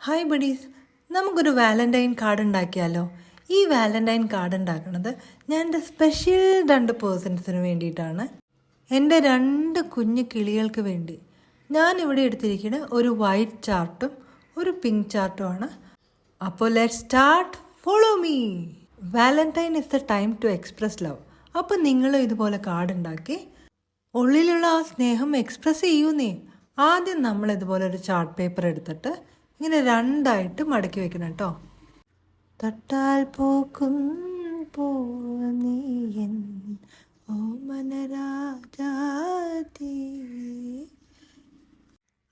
Hi buddies, നമുക്കൊരു Valentine card ഉണ്ടാക്കിയാലോ? ഈ വാലൻറ്റൈൻ കാർഡ് ഉണ്ടാക്കുന്നത് ഞാൻ എൻ്റെ സ്പെഷ്യൽ 2 പേഴ്സൺസിന് വേണ്ടിയിട്ടാണ്. എൻ്റെ 2 കുഞ്ഞു കിളികൾക്ക് വേണ്ടി. ഞാനിവിടെ എടുത്തിരിക്കുന്നത് ഒരു വൈറ്റ് ചാർട്ടും ഒരു പിങ്ക് ചാർട്ടുമാണ്. അപ്പോൾ let's start. Follow me. Valentine is the time to express love. അപ്പോൾ നിങ്ങളും ഇതുപോലെ കാർഡ് ഉണ്ടാക്കി ഉള്ളിലുള്ള ആ സ്നേഹം എക്സ്പ്രസ് ചെയ്യൂന്നേ. ആദ്യം നമ്മൾ ഇതുപോലെ ഒരു ചാർട്ട് പേപ്പർ എടുത്തിട്ട് ഇങ്ങനെ 2ആയിട്ട് മടക്കി വെക്കണം കേട്ടോ. തൊട്ടാൽ പോക്കും പോനീയൻ ഓമനരാജാതി.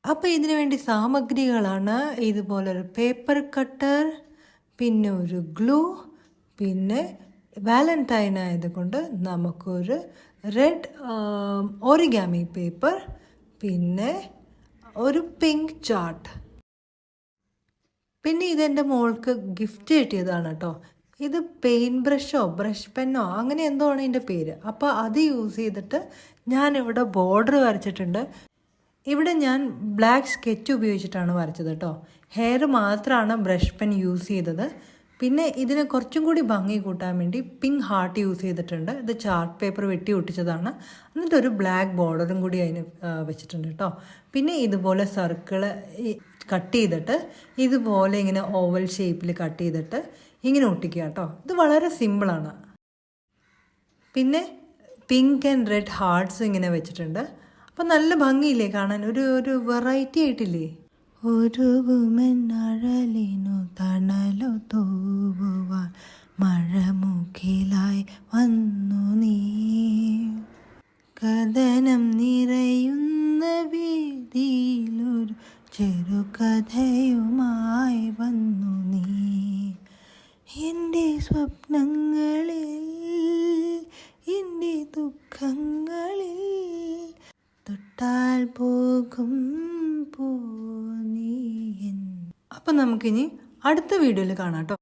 അപ്പോൾ ഇതിനു വേണ്ടി സാമഗ്രികളാണ് ഇതുപോലൊരു പേപ്പർ കട്ടർ, പിന്നെ ഒരു ഗ്ലൂ, പിന്നെ വാലൻറ്റൈൻ ആയതുകൊണ്ട് നമുക്കൊരു റെഡ് ഓറിഗാമി പേപ്പർ, പിന്നെ ഒരു പിങ്ക് ചാർട്ട്. പിന്നെ ഇതെൻ്റെ മോൾക്ക് ഗിഫ്റ്റ് കിട്ടിയതാണ് കേട്ടോ. ഇത് പെയിൻറ്റ് ബ്രഷോ ബ്രഷ് പെന്നോ അങ്ങനെ എന്തോ ആണ് ഇതിൻ്റെ പേര്. അപ്പോൾ അത് യൂസ് ചെയ്തിട്ട് ഞാനിവിടെ ബോർഡർ വരച്ചിട്ടുണ്ട്. ഇവിടെ ഞാൻ ബ്ലാക്ക് സ്കെച്ച് ഉപയോഗിച്ചിട്ടാണ് വരച്ചത് കേട്ടോ. ഹെയർ മാത്രമാണ് ബ്രഷ് പെൻ യൂസ് ചെയ്തത്. പിന്നെ ഇതിന് കുറച്ചും കൂടി ഭംഗി കൂട്ടാൻ വേണ്ടി പിങ്ക് ഹാർട്ട് യൂസ് ചെയ്തിട്ടുണ്ട്. ഇത് ചാർട്ട് പേപ്പർ വെട്ടി ഒട്ടിച്ചതാണ്. എന്നിട്ടൊരു ബ്ലാക്ക് ബോർഡറും കൂടി അതിന് വെച്ചിട്ടുണ്ട് കേട്ടോ. പിന്നെ ഇതുപോലെ സർക്കിള് കട്ട് ചെയ്തിട്ട് ഇതുപോലെ ഇങ്ങനെ ഓവൽ ഷേപ്പിൽ കട്ട് ചെയ്തിട്ട് ഇങ്ങനെ ഒട്ടിക്കുക കേട്ടോ. ഇത് വളരെ സിമ്പിളാണ്. പിന്നെ പിങ്ക് ആൻഡ് റെഡ് ഹാർട്ട്സ് ഇങ്ങനെ വെച്ചിട്ടുണ്ട്. അപ്പം നല്ല ഭംഗിയില്ലേ കാണാൻ? ഒരു വെറൈറ്റി ആയിട്ടില്ലേ? ഒരുകുമെന്നഴലിനു തണലു തൂവുവാൻ മഴമുഖിലായി വന്നു നീ, കഥനം നിറയുന്ന വീതിയിലൊരു ചെറുകഥയുമായി വന്നു നീ, എൻ്റെ സ്വപ്നങ്ങളിൽ എൻ്റെ ദുഃഖങ്ങളിൽ തൊട്ടാൽ പോകും പോനീയൻ. അപ്പം നമുക്കിനി അടുത്ത വീഡിയോയിൽ കാണാം കേട്ടോ.